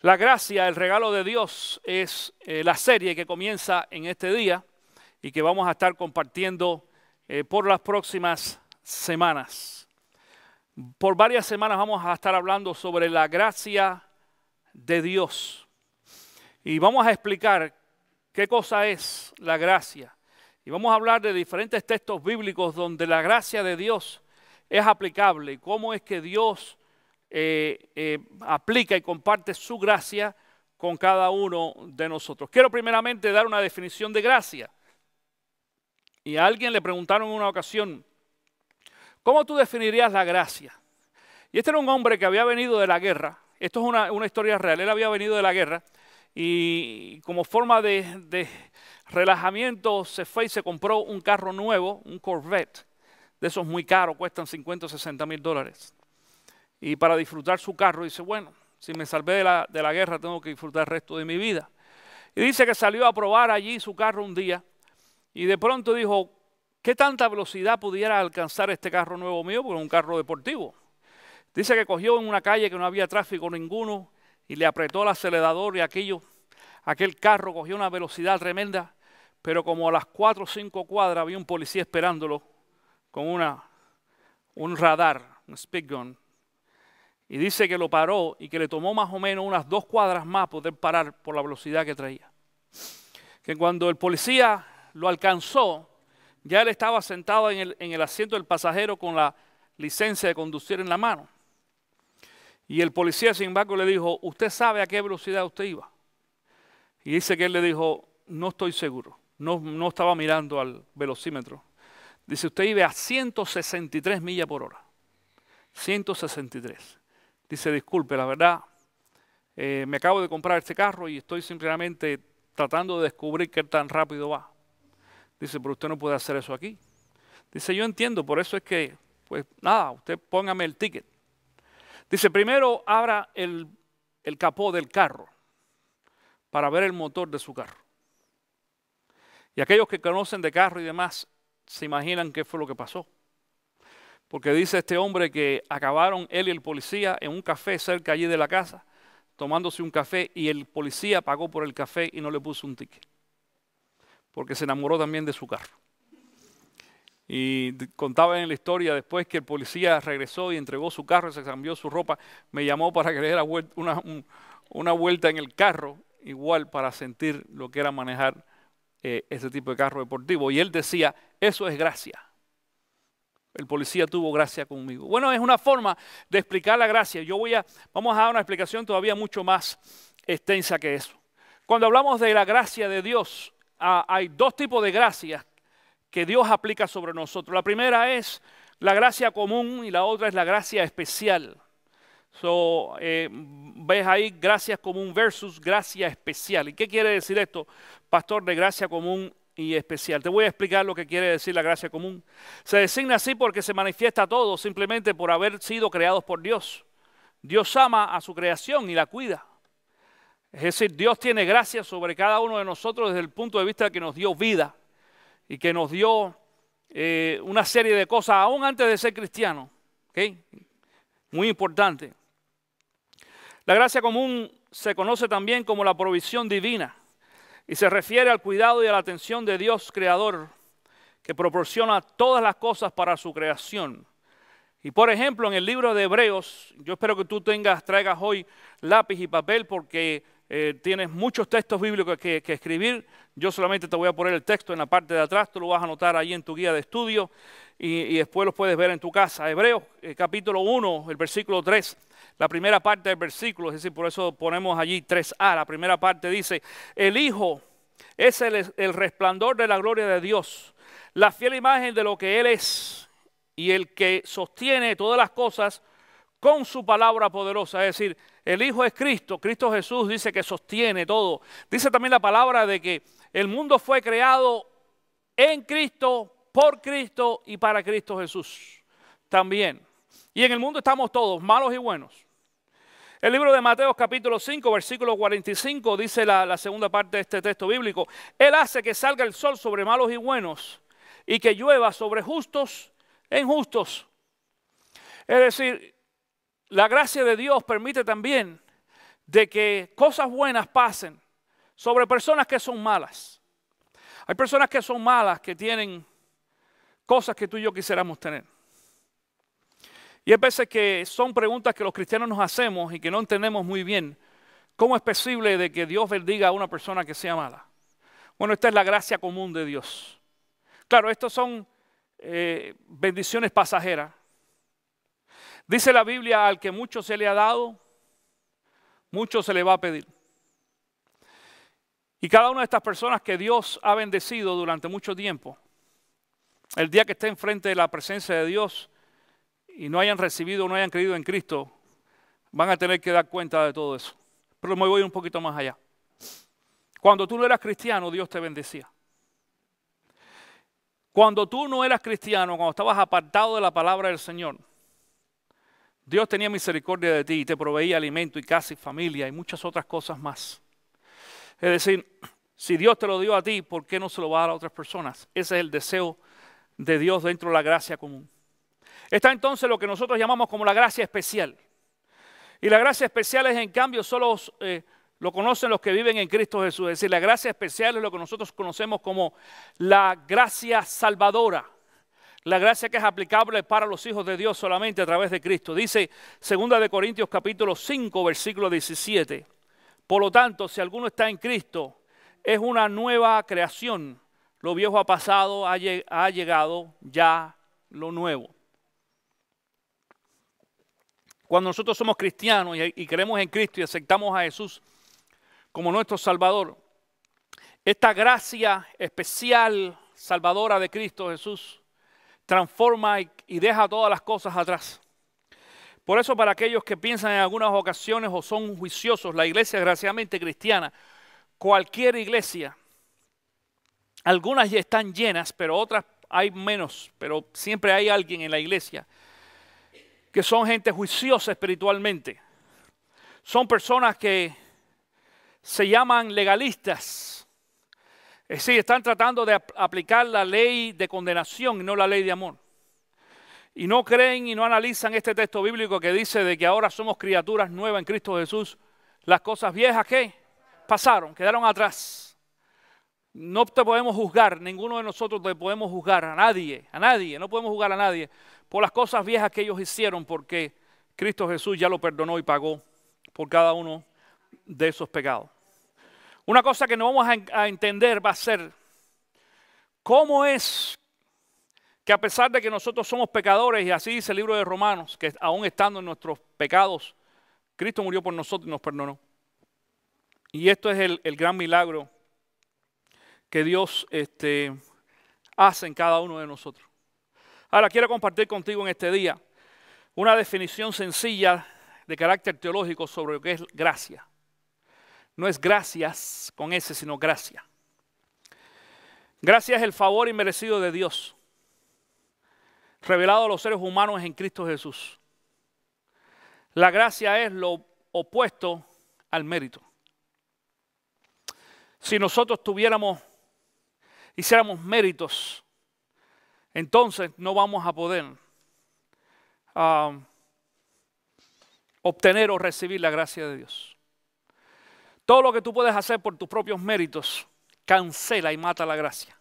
La gracia, el regalo de Dios, es la serie que comienza en este día y que vamos a estar compartiendo por las próximas semanas. Por varias semanas vamos a estar hablando sobre la gracia de Dios. Y vamos a explicar qué cosa es la gracia. Y vamos a hablar de diferentes textos bíblicos donde la gracia de Dios es aplicable y cómo es que Dios aplica y comparte su gracia con cada uno de nosotros. Quiero primeramente dar una definición de gracia. Y a alguien le preguntaron en una ocasión, ¿cómo tú definirías la gracia? Y este era un hombre que había venido de la guerra. Esto es una historia real. Él había venido de la guerra y como forma de relajamiento se fue y se compró un carro nuevo, un Corvette. De esos muy caros, cuestan 50 o 60 mil dólares. Y para disfrutar su carro, dice, bueno, si me salvé de la guerra, tengo que disfrutar el resto de mi vida. Y dice que salió a probar allí su carro un día y de pronto dijo, ¿qué tanta velocidad pudiera alcanzar este carro nuevo mío? Porque es un carro deportivo. Dice que cogió en una calle que no había tráfico ninguno y le apretó el acelerador y aquel carro cogió una velocidad tremenda, pero como a las 4 o 5 cuadras había un policía esperándolo con un radar, un speed gun. Y dice que lo paró y que le tomó más o menos unas 2 cuadras más poder parar por la velocidad que traía. Que cuando el policía lo alcanzó, ya él estaba sentado en el asiento del pasajero con la licencia de conducir en la mano. Y el policía, sin embargo, le dijo, ¿usted sabe a qué velocidad usted iba? Y dice que él le dijo, no estoy seguro. No estaba mirando al velocímetro. Dice, usted iba a 163 millas por hora. 163. Dice, disculpe, la verdad, me acabo de comprar este carro y estoy simplemente tratando de descubrir qué tan rápido va. Dice, pero usted no puede hacer eso aquí. Dice, yo entiendo, por eso es que, pues nada, usted póngame el ticket. Dice, primero abra el capó del carro para ver el motor de su carro. Y aquellos que conocen de carro y demás se imaginan qué fue lo que pasó. Porque dice este hombre que acabaron él y el policía en un café cerca allí de la casa, tomándose un café y el policía pagó por el café y no le puso un ticket. Porque se enamoró también de su carro. Y contaba en la historia después que el policía regresó y entregó su carro, se cambió su ropa, me llamó para que le diera una vuelta en el carro, igual para sentir lo que era manejar ese tipo de carro deportivo. Y él decía, eso es gracia. El policía tuvo gracia conmigo. Bueno, es una forma de explicar la gracia. Vamos a dar una explicación todavía mucho más extensa que eso. Cuando hablamos de la gracia de Dios, hay 2 tipos de gracias que Dios aplica sobre nosotros. La primera es la gracia común y la otra es la gracia especial. Ves ahí gracia común versus gracia especial. ¿Y qué quiere decir esto, pastor, de gracia común y especial? Te voy a explicar lo que quiere decir la gracia común. Se designa así porque se manifiesta a todos simplemente por haber sido creados por Dios. Dios ama a su creación y la cuida. Es decir, Dios tiene gracia sobre cada uno de nosotros desde el punto de vista de que nos dio vida y que nos dio una serie de cosas aún antes de ser cristianos. ¿Okay? Muy importante. La gracia común se conoce también como la provisión divina y se refiere al cuidado y a la atención de Dios creador que proporciona todas las cosas para su creación. Y por ejemplo, en el libro de Hebreos, yo espero que tú traigas hoy lápiz y papel porque tienes muchos textos bíblicos que escribir. Yo solamente te voy a poner el texto en la parte de atrás, tú lo vas a anotar ahí en tu guía de estudio y después los puedes ver en tu casa. Hebreos capítulo 1, el versículo 3, la primera parte del versículo, es decir, por eso ponemos allí 3a, la primera parte dice, el Hijo es el resplandor de la gloria de Dios, la fiel imagen de lo que Él es y el que sostiene todas las cosas con su palabra poderosa, es decir, el Hijo es Cristo, Cristo Jesús dice que sostiene todo. Dice también la palabra de que el mundo fue creado en Cristo, por Cristo y para Cristo Jesús también. Y en el mundo estamos todos, malos y buenos. El libro de Mateo capítulo 5, versículo 45, dice la segunda parte de este texto bíblico. Él hace que salga el sol sobre malos y buenos y que llueva sobre justos e injustos. Es decir, la gracia de Dios permite también de que cosas buenas pasen sobre personas que son malas. Hay personas que son malas, que tienen cosas que tú y yo quisiéramos tener. Y hay veces que son preguntas que los cristianos nos hacemos y que no entendemos muy bien. ¿Cómo es posible de que Dios bendiga a una persona que sea mala? Bueno, esta es la gracia común de Dios. Claro, estos son bendiciones pasajeras. Dice la Biblia, al que mucho se le ha dado, mucho se le va a pedir. Y cada una de estas personas que Dios ha bendecido durante mucho tiempo, el día que estén frente de la presencia de Dios y no hayan recibido o no hayan creído en Cristo, van a tener que dar cuenta de todo eso. Pero me voy un poquito más allá. Cuando tú no eras cristiano, Dios te bendecía. Cuando tú no eras cristiano, cuando estabas apartado de la palabra del Señor, Dios tenía misericordia de ti y te proveía alimento y casa y familia y muchas otras cosas más. Es decir, si Dios te lo dio a ti, ¿por qué no se lo va a dar a otras personas? Ese es el deseo de Dios dentro de la gracia común. Está entonces lo que nosotros llamamos como la gracia especial. Y la gracia especial es, en cambio, solo lo conocen los que viven en Cristo Jesús. Es decir, la gracia especial es lo que nosotros conocemos como la gracia salvadora. La gracia que es aplicable para los hijos de Dios solamente a través de Cristo. Dice 2 Corintios capítulo 5, versículo 17. Por lo tanto, si alguno está en Cristo, es una nueva creación. Lo viejo ha pasado, ha llegado ya lo nuevo. Cuando nosotros somos cristianos y creemos en Cristo y aceptamos a Jesús como nuestro Salvador, esta gracia especial salvadora de Cristo Jesús transforma y deja todas las cosas atrás. Por eso, para aquellos que piensan en algunas ocasiones o son juiciosos, la iglesia desgraciadamente cristiana, cualquier iglesia, algunas ya están llenas, pero otras hay menos, pero siempre hay alguien en la iglesia que son gente juiciosa espiritualmente. Son personas que se llaman legalistas. Es decir, están tratando de aplicar la ley de condenación y no la ley de amor. Y no creen y no analizan este texto bíblico que dice de que ahora somos criaturas nuevas en Cristo Jesús. Las cosas viejas, ¿qué? Pasaron, quedaron atrás. No te podemos juzgar, ninguno de nosotros te podemos juzgar, a nadie, no podemos juzgar a nadie por las cosas viejas que ellos hicieron, porque Cristo Jesús ya lo perdonó y pagó por cada uno de esos pecados. Una cosa que no vamos a entender va a ser cómo es que, a pesar de que nosotros somos pecadores, y así dice el libro de Romanos, que aún estando en nuestros pecados, Cristo murió por nosotros y nos perdonó. Y esto es el gran milagro que Dios hace en cada uno de nosotros. Ahora quiero compartir contigo en este día una definición sencilla de carácter teológico sobre lo que es gracia. No es gracias con S, sino gracia. Gracia es el favor inmerecido de Dios, revelado a los seres humanos en Cristo Jesús. La gracia es lo opuesto al mérito. Si nosotros hiciéramos méritos, entonces no vamos a poder obtener o recibir la gracia de Dios. Todo lo que tú puedes hacer por tus propios méritos cancela y mata la gracia.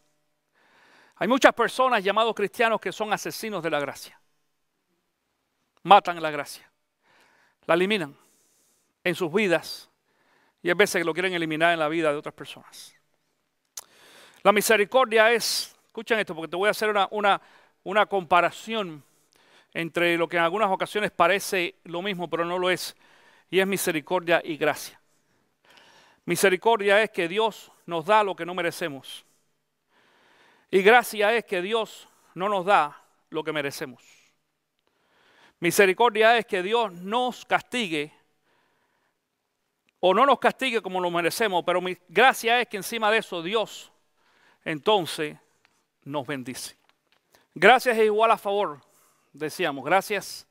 Hay muchas personas llamados cristianos que son asesinos de la gracia. Matan la gracia. La eliminan en sus vidas y hay veces que lo quieren eliminar en la vida de otras personas. La misericordia es, escuchen esto porque te voy a hacer una comparación entre lo que en algunas ocasiones parece lo mismo, pero no lo es, y es misericordia y gracia. Misericordia es que Dios nos da lo que no merecemos. Y gracia es que Dios no nos da lo que merecemos. Misericordia es que Dios nos castigue o no nos castigue como lo merecemos, pero gracia es que encima de eso Dios entonces nos bendice. Gracias es igual a favor, decíamos. Gracias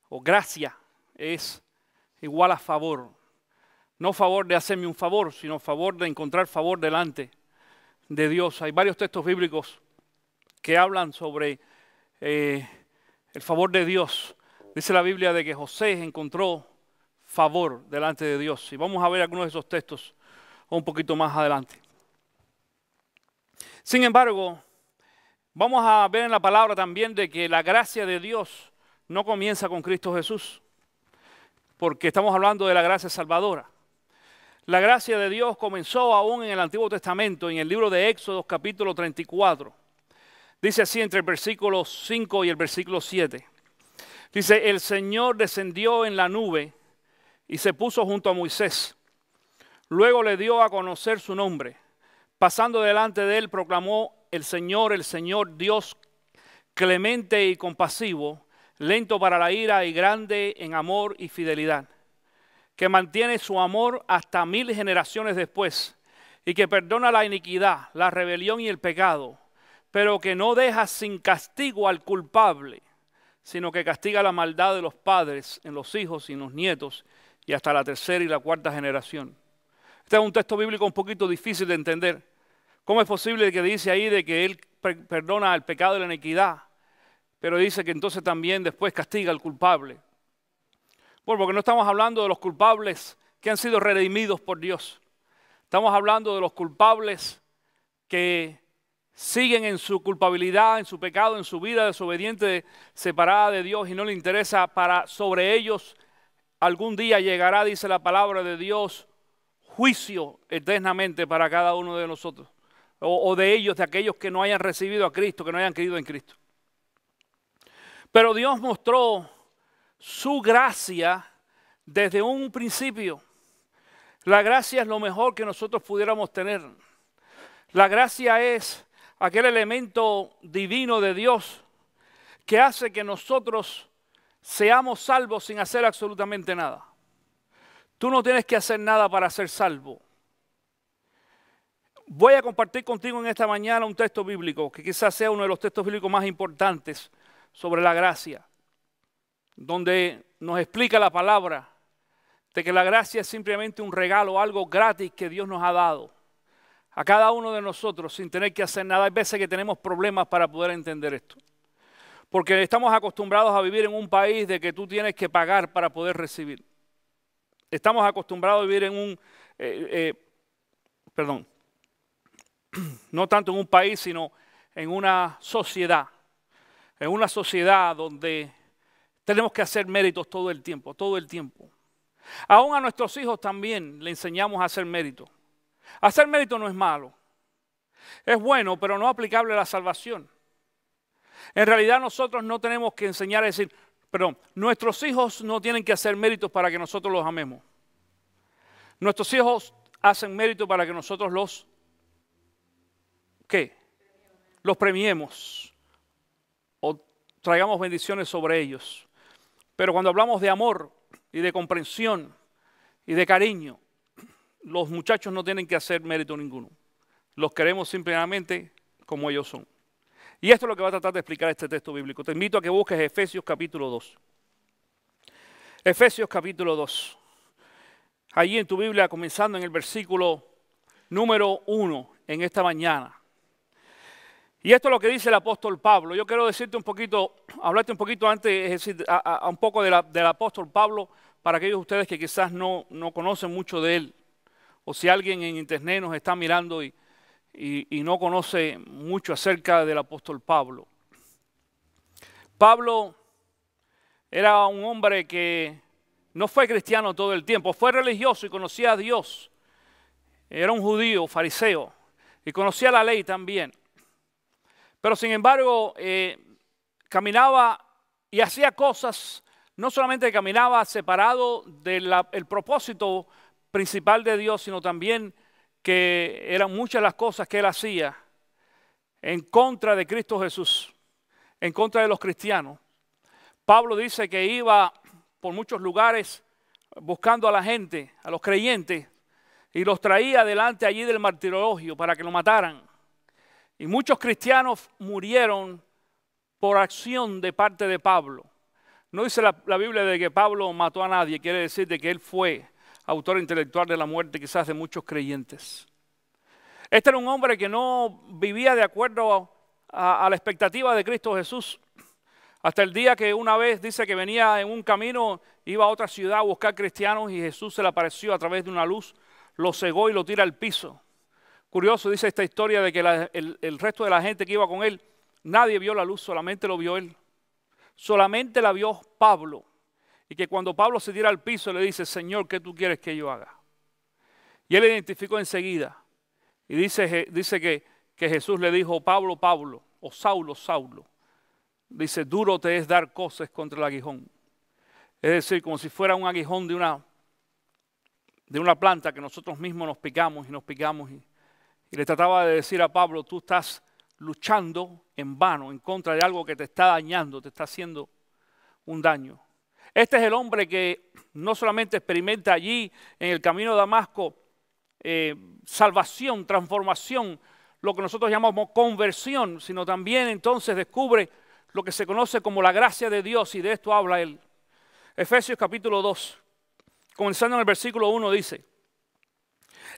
o gracia es igual a favor. No favor de hacerme un favor, sino favor de encontrar favor delante de Dios. Hay varios textos bíblicos que hablan sobre el favor de Dios. Dice la Biblia de que José encontró favor delante de Dios. Y vamos a ver algunos de esos textos un poquito más adelante. Sin embargo, vamos a ver en la palabra también de que la gracia de Dios no comienza con Cristo Jesús, porque estamos hablando de la gracia salvadora. La gracia de Dios comenzó aún en el Antiguo Testamento, en el libro de Éxodo, capítulo 34. Dice así entre el versículo 5 y el versículo 7. Dice, el Señor descendió en la nube y se puso junto a Moisés. Luego le dio a conocer su nombre. Pasando delante de él, proclamó el Señor, Dios clemente y compasivo, lento para la ira y grande en amor y fidelidad, que mantiene su amor hasta 1000 generaciones después, y que perdona la iniquidad, la rebelión y el pecado, pero que no deja sin castigo al culpable, sino que castiga la maldad de los padres en los hijos y en los nietos, y hasta la tercera y la cuarta generación. Este es un texto bíblico un poquito difícil de entender. ¿Cómo es posible que dice ahí de que Él perdona el pecado y la iniquidad, pero dice que entonces también después castiga al culpable? Bueno, porque no estamos hablando de los culpables que han sido redimidos por Dios. Estamos hablando de los culpables que siguen en su culpabilidad, en su pecado, en su vida desobediente, separada de Dios y no le interesa. Para sobre ellos algún día llegará, dice la palabra de Dios, juicio eternamente para cada uno de nosotros. O de ellos, de aquellos que no hayan recibido a Cristo, que no hayan creído en Cristo. Pero Dios mostró su gracia desde un principio. La gracia es lo mejor que nosotros pudiéramos tener. La gracia es aquel elemento divino de Dios que hace que nosotros seamos salvos sin hacer absolutamente nada. Tú no tienes que hacer nada para ser salvo. Voy a compartir contigo en esta mañana un texto bíblico que quizás sea uno de los textos bíblicos más importantes sobre la gracia, donde nos explica la palabra de que la gracia es simplemente un regalo, algo gratis que Dios nos ha dado a cada uno de nosotros sin tener que hacer nada. Hay veces que tenemos problemas para poder entender esto, porque estamos acostumbrados a vivir en un país de que tú tienes que pagar para poder recibir. Estamos acostumbrados a vivir en no tanto en un país, sino en una sociedad donde tenemos que hacer méritos todo el tiempo. Aún a nuestros hijos también le enseñamos a hacer mérito. Hacer mérito no es malo, es bueno, pero no aplicable a la salvación. En realidad nosotros no tenemos que enseñar a decir, nuestros hijos no tienen que hacer méritos para que nosotros los amemos. Nuestros hijos hacen mérito para que nosotros los premiemos o traigamos bendiciones sobre ellos. Pero cuando hablamos de amor y de comprensión y de cariño, los muchachos no tienen que hacer mérito ninguno. Los queremos simplemente como ellos son. Y esto es lo que va a tratar de explicar este texto bíblico. Te invito a que busques Efesios capítulo 2. Efesios capítulo 2. Allí en tu Biblia, comenzando en el versículo número 1 en esta mañana. Y esto es lo que dice el apóstol Pablo. Yo quiero decirte un poquito, hablarte un poquito antes, es decir, un poco del apóstol Pablo, para aquellos de ustedes que quizás no conocen mucho de él. O si alguien en internet nos está mirando y no conoce mucho acerca del apóstol Pablo. Pablo era un hombre que no fue cristiano todo el tiempo, fue religioso y conocía a Dios. Era un judío, fariseo, y conocía la ley también. Pero sin embargo, caminaba y hacía cosas, no solamente caminaba separado del propósito principal de Dios, sino también que eran muchas las cosas que él hacía en contra de Cristo Jesús, en contra de los cristianos. Pablo dice que iba por muchos lugares buscando a la gente, a los creyentes, y los traía delante allí del martirologio para que lo mataran. Y muchos cristianos murieron por acción de parte de Pablo. No dice la Biblia de que Pablo mató a nadie, quiere decir de que él fue autor intelectual de la muerte quizás de muchos creyentes. Este era un hombre que no vivía de acuerdo a la expectativa de Cristo Jesús. Hasta el día que una vez dice que venía en un camino, iba a otra ciudad a buscar cristianos y Jesús se le apareció a través de una luz, lo cegó y lo tira al piso. Curioso, dice esta historia de que el resto de la gente que iba con él, nadie vio la luz, solamente lo vio él. Solamente la vio Pablo. Y que cuando Pablo se tira al piso le dice, Señor, ¿qué tú quieres que yo haga? Y él identificó enseguida. Y dice que Jesús le dijo, Pablo, Pablo, o Saulo, Saulo. Dice, duro te es dar cosas contra el aguijón. Es decir, como si fuera un aguijón de una planta que nosotros mismos nos picamos. Y le trataba de decir a Pablo, tú estás luchando en vano en contra de algo que te está dañando, te está haciendo un daño. Este es el hombre que no solamente experimenta allí en el camino de Damasco salvación, transformación, lo que nosotros llamamos conversión, sino también entonces descubre lo que se conoce como la gracia de Dios, y de esto habla él. Efesios capítulo 2, comenzando en el versículo 1 dice,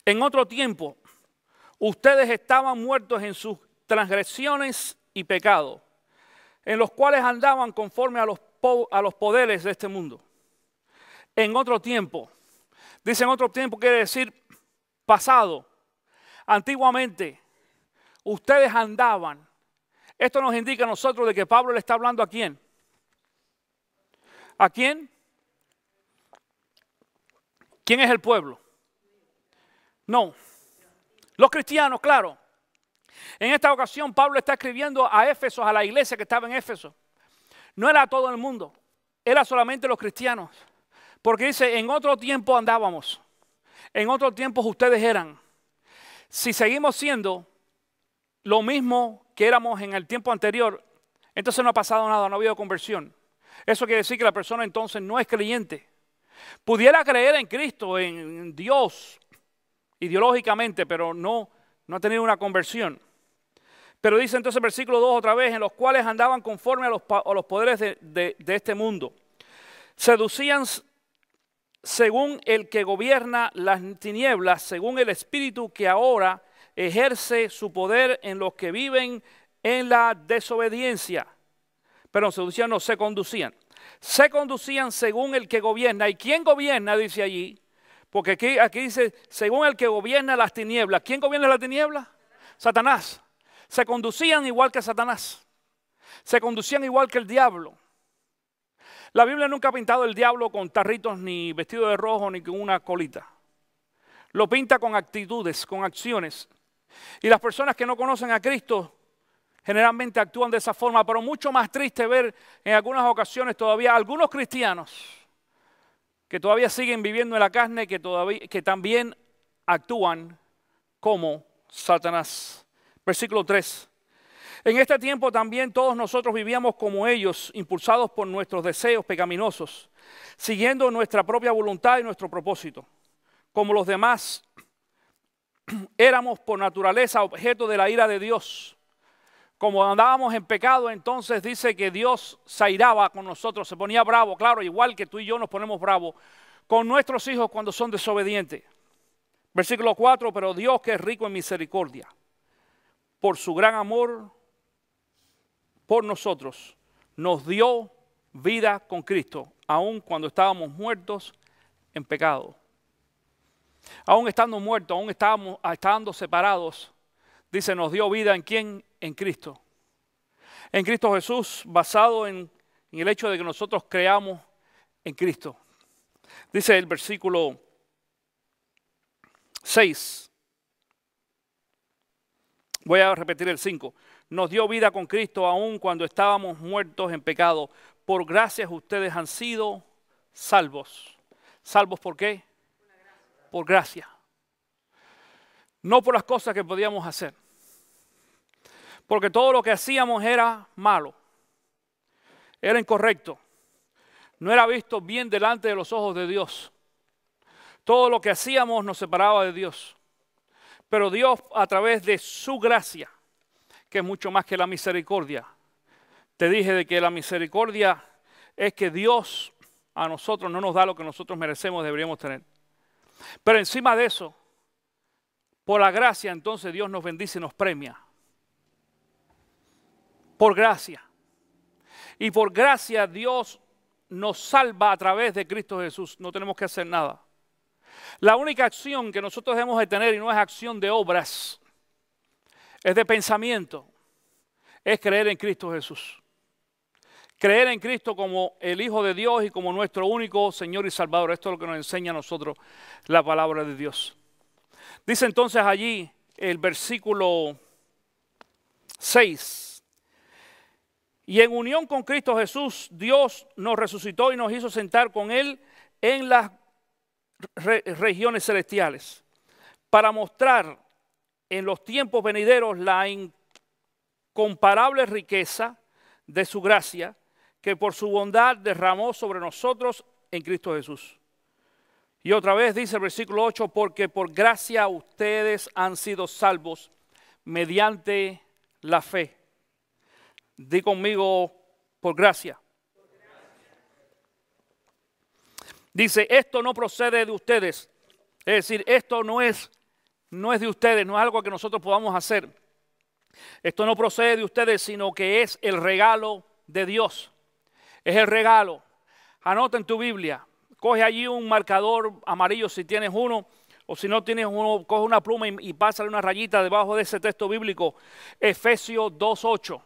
en otro tiempo ustedes estaban muertos en sus transgresiones y pecados, en los cuales andaban conforme a los poderes de este mundo. En otro tiempo, dice en otro tiempo quiere decir pasado. Antiguamente, ustedes andaban. Esto nos indica a nosotros de que Pablo le está hablando a quién. ¿A quién? ¿Quién es el pueblo? No. Los cristianos, claro. En esta ocasión Pablo está escribiendo a Éfeso, a la iglesia que estaba en Éfeso. No era a todo el mundo, era solamente los cristianos. Porque dice, en otro tiempo andábamos, en otros tiempos ustedes eran. Si seguimos siendo lo mismo que éramos en el tiempo anterior, entonces no ha pasado nada, no ha habido conversión. Eso quiere decir que la persona entonces no es creyente. Pudiera creer en Cristo, en Dios, ideológicamente, pero no ha tenido una conversión. Pero dice entonces el versículo 2 otra vez, en los cuales andaban conforme a los poderes de este mundo. Seducían según el que gobierna las tinieblas, según el espíritu que ahora ejerce su poder en los que viven en la desobediencia. Pero seducían, no, se conducían. Se conducían según el que gobierna. ¿Y quién gobierna? Dice allí. Porque aquí dice, según el que gobierna las tinieblas. ¿Quién gobierna las tinieblas? Satanás. Se conducían igual que Satanás. Se conducían igual que el diablo. La Biblia nunca ha pintado el diablo con tarritos, ni vestido de rojo, ni con una colita. Lo pinta con actitudes, con acciones. Y las personas que no conocen a Cristo generalmente actúan de esa forma, pero mucho más triste ver en algunas ocasiones todavía algunos cristianos que todavía siguen viviendo en la carne, que también actúan como Satanás. Versículo 3. En este tiempo también todos nosotros vivíamos como ellos, impulsados por nuestros deseos pecaminosos, siguiendo nuestra propia voluntad y nuestro propósito. Como los demás, éramos por naturaleza objeto de la ira de Dios. Como andábamos en pecado, entonces dice que Dios se airaba con nosotros, se ponía bravo, claro, igual que tú y yo nos ponemos bravos con nuestros hijos cuando son desobedientes. Versículo 4, pero Dios, que es rico en misericordia, por su gran amor por nosotros, nos dio vida con Cristo, aun cuando estábamos muertos en pecado. Aún estando muertos, aún estando separados, dice, nos dio vida ¿en quién? En Cristo. En Cristo Jesús, basado en el hecho de que nosotros creamos en Cristo. Dice el versículo 6. Voy a repetir el 5. Nos dio vida con Cristo aun cuando estábamos muertos en pecado. Por gracias ustedes han sido salvos. ¿Salvos por qué? Por gracia. No por las cosas que podíamos hacer. Porque todo lo que hacíamos era malo. Era incorrecto. No era visto bien delante de los ojos de Dios. Todo lo que hacíamos nos separaba de Dios. Pero Dios, a través de su gracia, que es mucho más que la misericordia. Te dije de que la misericordia es que Dios a nosotros no nos da lo que nosotros merecemos, deberíamos tener. Pero encima de eso, por la gracia, entonces Dios nos bendice y nos premia. Por gracia. Y por gracia Dios nos salva a través de Cristo Jesús. No tenemos que hacer nada. La única acción que nosotros debemos de tener, y no es acción de obras, es de pensamiento, es creer en Cristo Jesús. Creer en Cristo como el Hijo de Dios y como nuestro único Señor y Salvador. Esto es lo que nos enseña a nosotros la palabra de Dios. Dice entonces allí el versículo 6. Y en unión con Cristo Jesús, Dios nos resucitó y nos hizo sentar con Él en las regiones celestiales, para mostrar en los tiempos venideros la incomparable riqueza de su gracia, que por su bondad derramó sobre nosotros en Cristo Jesús. Y otra vez dice el versículo 8, porque por gracia ustedes han sido salvos mediante la fe. Di conmigo, por gracia. Dice, esto no procede de ustedes. Es decir, esto no es de ustedes, no es algo que nosotros podamos hacer. Esto no procede de ustedes, sino que es el regalo de Dios. Es el regalo. Anota en tu Biblia. Coge allí un marcador amarillo si tienes uno, o si no tienes uno, coge una pluma y pásale una rayita debajo de ese texto bíblico. Efesios 2:8.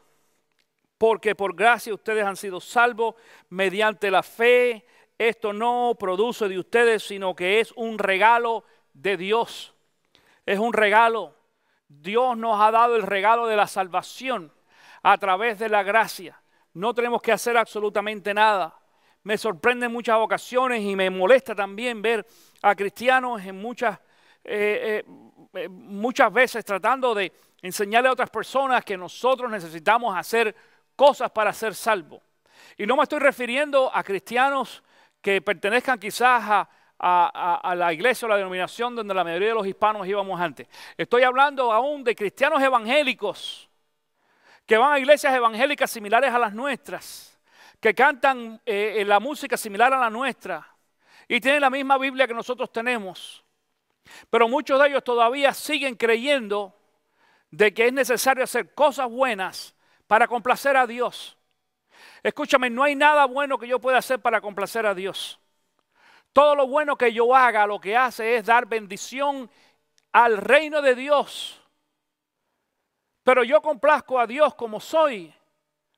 Porque por gracia ustedes han sido salvos mediante la fe. Esto no produce de ustedes, sino que es un regalo de Dios. Es un regalo. Dios nos ha dado el regalo de la salvación a través de la gracia. No tenemos que hacer absolutamente nada. Me sorprende en muchas ocasiones y me molesta también ver a cristianos en muchas veces tratando de enseñarle a otras personas que nosotros necesitamos hacer cosas para ser salvos. Y no me estoy refiriendo a cristianos que pertenezcan quizás a la iglesia o la denominación donde la mayoría de los hispanos íbamos antes. Estoy hablando aún de cristianos evangélicos que van a iglesias evangélicas similares a las nuestras, que cantan la música similar a la nuestra y tienen la misma Biblia que nosotros tenemos. Pero muchos de ellos todavía siguen creyendo de que es necesario hacer cosas buenas para complacer a Dios. Escúchame, no hay nada bueno que yo pueda hacer para complacer a Dios. Todo lo bueno que yo haga, lo que hace es dar bendición al reino de Dios. Pero yo complazco a Dios como soy.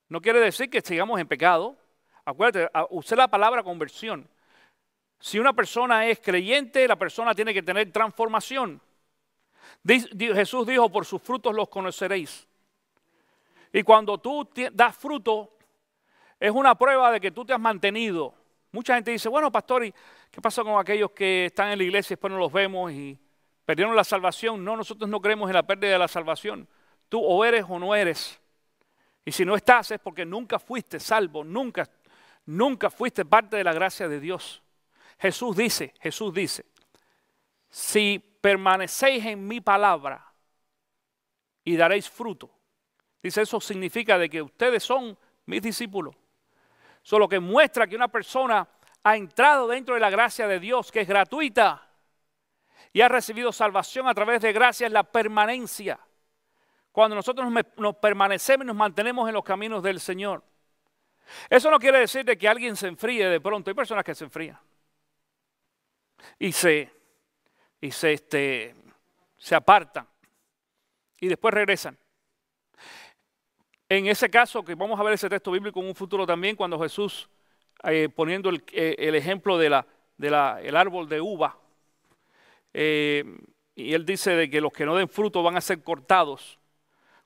No quiere decir que sigamos en pecado. Acuérdate, usé la palabra conversión. Si una persona es creyente, la persona tiene que tener transformación. Jesús dijo, por sus frutos los conoceréis. Y cuando tú das fruto, es una prueba de que tú te has mantenido. Mucha gente dice, bueno, pastor, ¿y qué pasa con aquellos que están en la iglesia y después no los vemos y perdieron la salvación? No, nosotros no creemos en la pérdida de la salvación. Tú o eres o no eres. Y si no estás es porque nunca fuiste salvo, nunca fuiste parte de la gracia de Dios. Jesús dice, si permanecéis en mi palabra y daréis fruto. Dice, eso significa de que ustedes son mis discípulos. Eso lo que muestra que una persona ha entrado dentro de la gracia de Dios, que es gratuita, y ha recibido salvación a través de gracia, es la permanencia. Cuando nosotros nos permanecemos y nos mantenemos en los caminos del Señor. Eso no quiere decir de que alguien se enfríe de pronto. Hay personas que se enfrían. Y se apartan. Y después regresan. En ese caso, que vamos a ver ese texto bíblico en un futuro también, cuando Jesús, poniendo el ejemplo del árbol de uva, y él dice de que los que no den fruto van a ser cortados.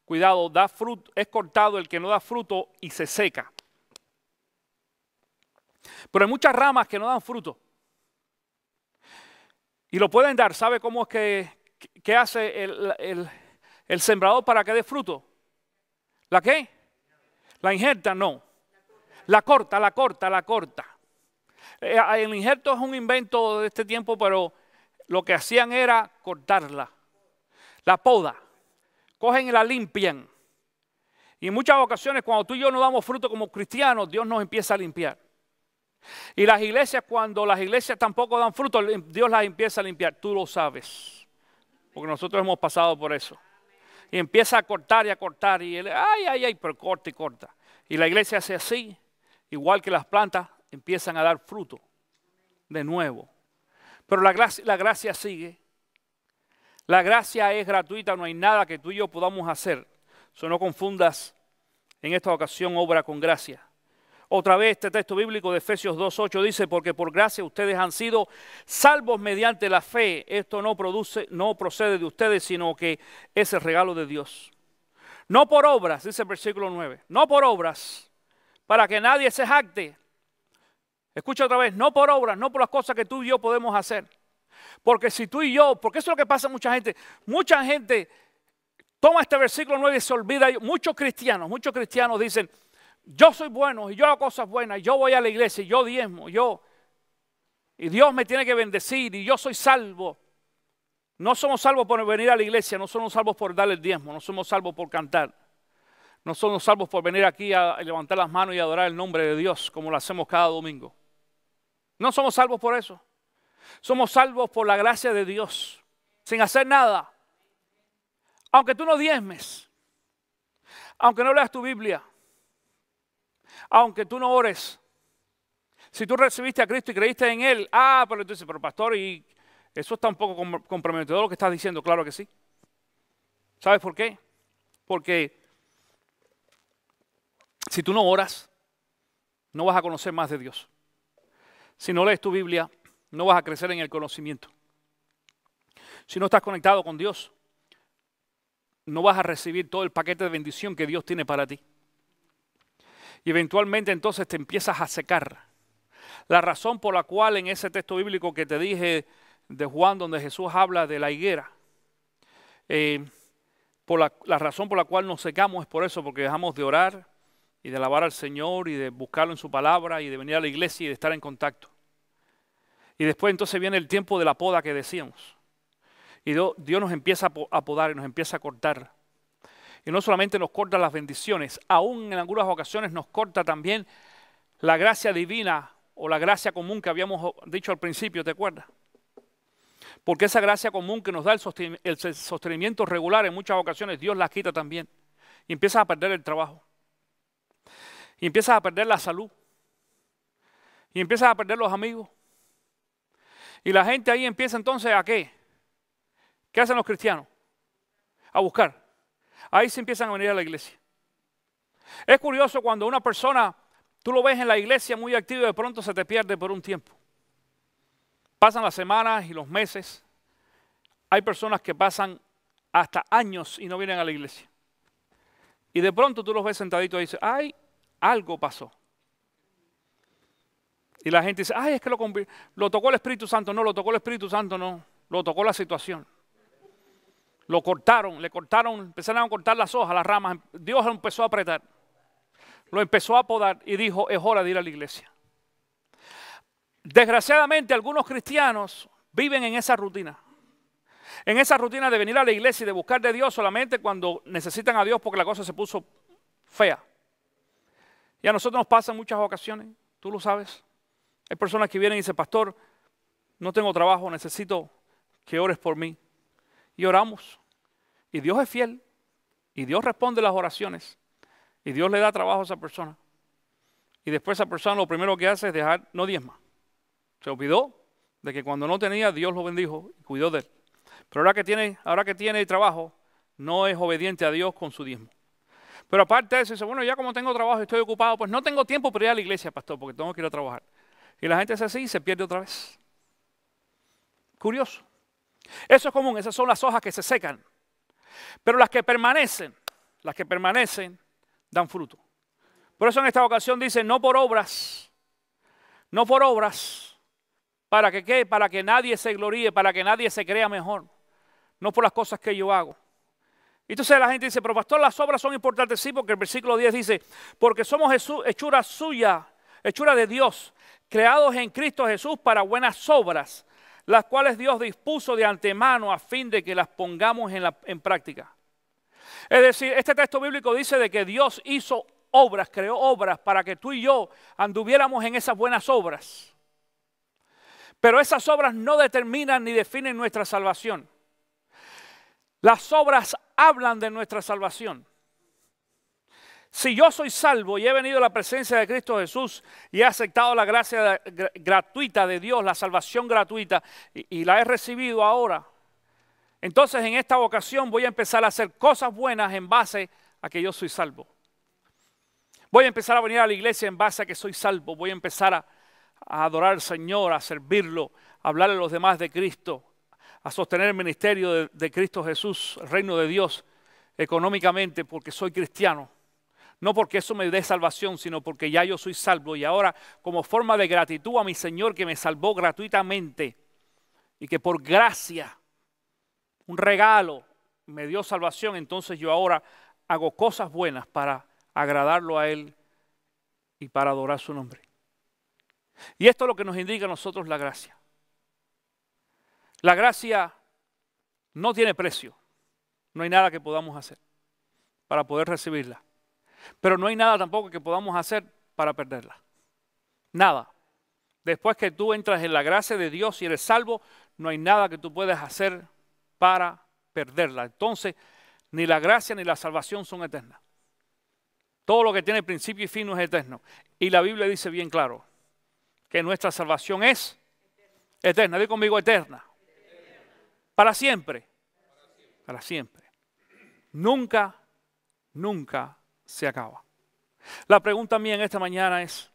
Cuidado, da fruto, es cortado el que no da fruto y se seca. Pero hay muchas ramas que no dan fruto. Y lo pueden dar. ¿Sabe cómo es que hace el sembrador para que dé fruto? ¿La qué? ¿La injerta? No. La corta. El injerto es un invento de este tiempo, pero lo que hacían era cortarla. La poda. Cogen y la limpian. Y en muchas ocasiones cuando tú y yo no damos fruto como cristianos, Dios nos empieza a limpiar. Y las iglesias, cuando las iglesias tampoco dan fruto, Dios las empieza a limpiar. Tú lo sabes. Porque nosotros hemos pasado por eso. Y empieza a cortar y él, pero corta y corta. Y la iglesia hace así, igual que las plantas empiezan a dar fruto de nuevo. Pero la gracia sigue. La gracia es gratuita, no hay nada que tú y yo podamos hacer. So, no confundas en esta ocasión obra con gracia. Otra vez este texto bíblico de Efesios 2:8 dice, porque por gracia ustedes han sido salvos mediante la fe. Esto no procede de ustedes, sino que es el regalo de Dios. No por obras, dice el versículo 9, no por obras, para que nadie se jacte. Escucha otra vez, no por obras, no por las cosas que tú y yo podemos hacer. Porque si tú y yo, porque eso es lo que pasa a mucha gente toma este versículo 9 y se olvida. Muchos cristianos dicen, yo soy bueno y yo hago cosas buenas, yo voy a la iglesia y yo diezmo, y Dios me tiene que bendecir y yo soy salvo. No somos salvos por venir a la iglesia, no somos salvos por dar el diezmo, no somos salvos por cantar. No somos salvos por venir aquí a levantar las manos y adorar el nombre de Dios como lo hacemos cada domingo. No somos salvos por eso. Somos salvos por la gracia de Dios, sin hacer nada. Aunque tú no diezmes, aunque no leas tu Biblia, aunque tú no ores, si tú recibiste a Cristo y creíste en Él, pero tú dices, pero pastor, y eso está un poco comprometedor lo que estás diciendo. Claro que sí. ¿Sabes por qué? Porque si tú no oras, no vas a conocer más de Dios. Si no lees tu Biblia, no vas a crecer en el conocimiento. Si no estás conectado con Dios, no vas a recibir todo el paquete de bendición que Dios tiene para ti. Y eventualmente entonces te empiezas a secar. La razón por la cual en ese texto bíblico que te dije de Juan, donde Jesús habla de la higuera, la razón por la cual nos secamos es por eso, porque dejamos de orar y de alabar al Señor y de buscarlo en su palabra y de venir a la iglesia y de estar en contacto. Y después entonces viene el tiempo de la poda que decíamos. Y Dios nos empieza a podar y nos empieza a cortar. Y no solamente nos corta las bendiciones, aún en algunas ocasiones nos corta también la gracia divina o la gracia común que habíamos dicho al principio, ¿te acuerdas? Porque esa gracia común que nos da el sostenimiento regular en muchas ocasiones, Dios la quita también. Y empiezas a perder el trabajo. Y empiezas a perder la salud. Y empiezas a perder los amigos. Y la gente ahí empieza entonces ¿a qué? ¿Qué hacen los cristianos? A buscar. Ahí se empiezan a venir a la iglesia. Es curioso cuando una persona, tú lo ves en la iglesia muy activo y de pronto se te pierde por un tiempo. Pasan las semanas y los meses. Hay personas que pasan hasta años y no vienen a la iglesia. Y de pronto tú los ves sentaditos y dices, algo pasó. Y la gente dice, es que lo tocó el Espíritu Santo. No, lo tocó el Espíritu Santo, no. Lo tocó la situación. Lo cortaron, empezaron a cortar las hojas, las ramas. Dios lo empezó a apretar. Lo empezó a podar y dijo, es hora de ir a la iglesia. Desgraciadamente, algunos cristianos viven en esa rutina. En esa rutina de venir a la iglesia y de buscar de Dios solamente cuando necesitan a Dios porque la cosa se puso fea. Y a nosotros nos pasa en muchas ocasiones, tú lo sabes. Hay personas que vienen y dicen, pastor, no tengo trabajo, necesito que ores por mí. Y oramos. Y Dios es fiel. Y Dios responde las oraciones. Y Dios le da trabajo a esa persona. Y después esa persona lo primero que hace es no diezma. Se olvidó de que cuando no tenía, Dios lo bendijo y cuidó de él. Pero ahora que tiene trabajo, no es obediente a Dios con su diezmo. Pero aparte de eso, dice, bueno, ya como tengo trabajo y estoy ocupado, pues no tengo tiempo para ir a la iglesia, pastor, porque tengo que ir a trabajar. Y la gente es así y se pierde otra vez. Curioso. Eso es común, esas son las hojas que se secan. Pero las que permanecen, dan fruto. Por eso en esta ocasión dice, no por obras, ¿para que qué? Para que nadie se gloríe, para que nadie se crea mejor. No por las cosas que yo hago. Y entonces la gente dice, pero pastor, las obras son importantes. Sí, porque el versículo 10 dice, porque somos hechura suya, hechura de Dios, creados en Cristo Jesús para buenas obras, las cuales Dios dispuso de antemano a fin de que las pongamos en práctica. Es decir, este texto bíblico dice de que Dios hizo obras, creó obras para que tú y yo anduviéramos en esas buenas obras. Pero esas obras no determinan ni definen nuestra salvación. Las obras hablan de nuestra salvación. Si yo soy salvo y he venido a la presencia de Cristo Jesús y he aceptado la gracia gratuita de Dios, la salvación gratuita, y la he recibido ahora, entonces en esta ocasión voy a empezar a hacer cosas buenas en base a que yo soy salvo. Voy a empezar a venir a la iglesia en base a que soy salvo. Voy a empezar a adorar al Señor, a servirlo, a hablarle a los demás de Cristo, a sostener el ministerio de Cristo Jesús, el reino de Dios, económicamente, porque soy cristiano. No porque eso me dé salvación, sino porque ya yo soy salvo. Y ahora, como forma de gratitud a mi Señor que me salvó gratuitamente y que por gracia, un regalo, me dio salvación, entonces yo ahora hago cosas buenas para agradarlo a Él y para adorar su nombre. Y esto es lo que nos indica a nosotros la gracia. La gracia no tiene precio. No hay nada que podamos hacer para poder recibirla. Pero no hay nada tampoco que podamos hacer para perderla. Nada. Después que tú entras en la gracia de Dios y eres salvo, no hay nada que tú puedas hacer para perderla. Entonces, ni la gracia ni la salvación son eternas. Todo lo que tiene principio y fin no es eterno. Y la Biblia dice bien claro que nuestra salvación es eterna. Di conmigo, eterna. Para siempre. Para siempre. Nunca, nunca se acaba. La pregunta mía en esta mañana es,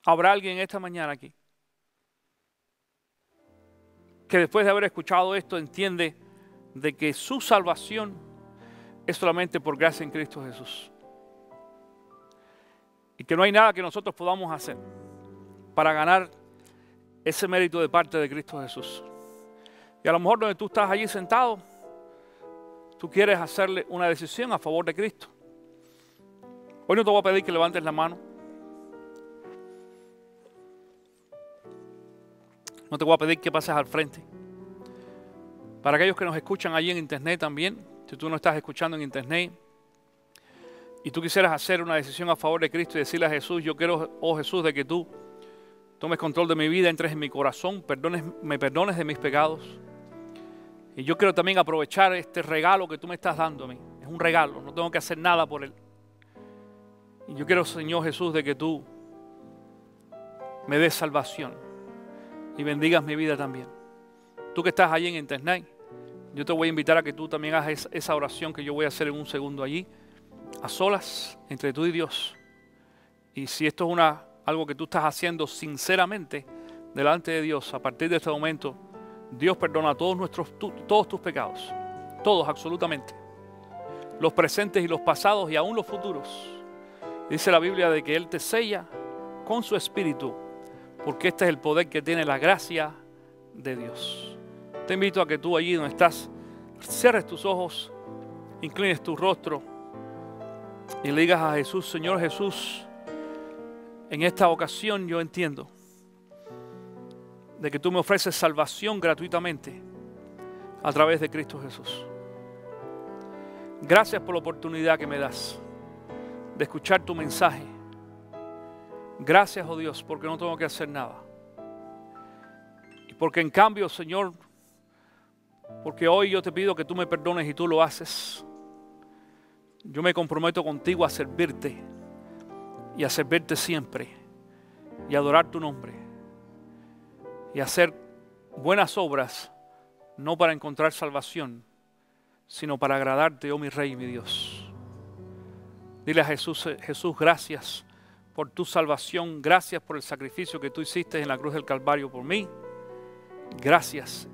¿habrá alguien esta mañana aquí que después de haber escuchado esto entiende de que su salvación es solamente por gracia en Cristo Jesús? Y que no hay nada que nosotros podamos hacer para ganar ese mérito de parte de Cristo Jesús. Y a lo mejor donde tú estás allí sentado, tú quieres hacerle una decisión a favor de Cristo. Hoy no te voy a pedir que levantes la mano. No te voy a pedir que pases al frente. Para aquellos que nos escuchan allí en internet también, si tú no estás escuchando en internet y tú quisieras hacer una decisión a favor de Cristo y decirle a Jesús, yo quiero, oh Jesús, de que tú tomes control de mi vida, entres en mi corazón, me perdones de mis pecados. Y yo quiero también aprovechar este regalo que tú me estás dando a mí. Es un regalo, no tengo que hacer nada por él. Y yo quiero, Señor Jesús, de que tú me des salvación y bendigas mi vida también. Tú que estás allí en internet, yo te voy a invitar a que tú también hagas esa oración que yo voy a hacer en un segundo allí, a solas, entre tú y Dios. Y si esto es algo que tú estás haciendo sinceramente delante de Dios, a partir de este momento, Dios perdona todos tus pecados. Todos, absolutamente. Los presentes y los pasados y aún los futuros. Dice la Biblia de que Él te sella con su Espíritu, porque este es el poder que tiene la gracia de Dios. Te invito a que tú allí donde estás, cierres tus ojos, inclines tu rostro y le digas a Jesús, Señor Jesús, en esta ocasión yo entiendo de que tú me ofreces salvación gratuitamente a través de Cristo Jesús. Gracias por la oportunidad que me das de escuchar tu mensaje. Gracias, oh Dios, porque no tengo que hacer nada. Y porque en cambio, Señor, porque hoy yo te pido que tú me perdones y tú lo haces. Yo me comprometo contigo a servirte y a servirte siempre y adorar tu nombre y hacer buenas obras, no para encontrar salvación, sino para agradarte, oh mi Rey y mi Dios. Dile a Jesús, Jesús, gracias por tu salvación, gracias por el sacrificio que tú hiciste en la cruz del Calvario por mí. Gracias.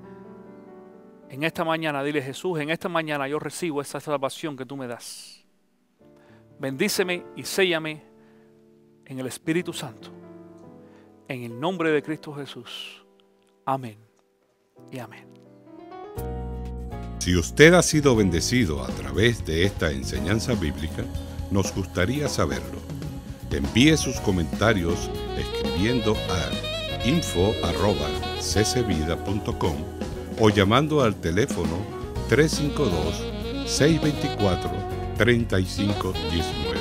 En esta mañana, dile Jesús, en esta mañana yo recibo esa salvación que tú me das. Bendíceme y séllame en el Espíritu Santo. En el nombre de Cristo Jesús. Amén y amén. Si usted ha sido bendecido a través de esta enseñanza bíblica, nos gustaría saberlo. Envíe sus comentarios escribiendo a info@ccvida.com o llamando al teléfono 352-624-3519.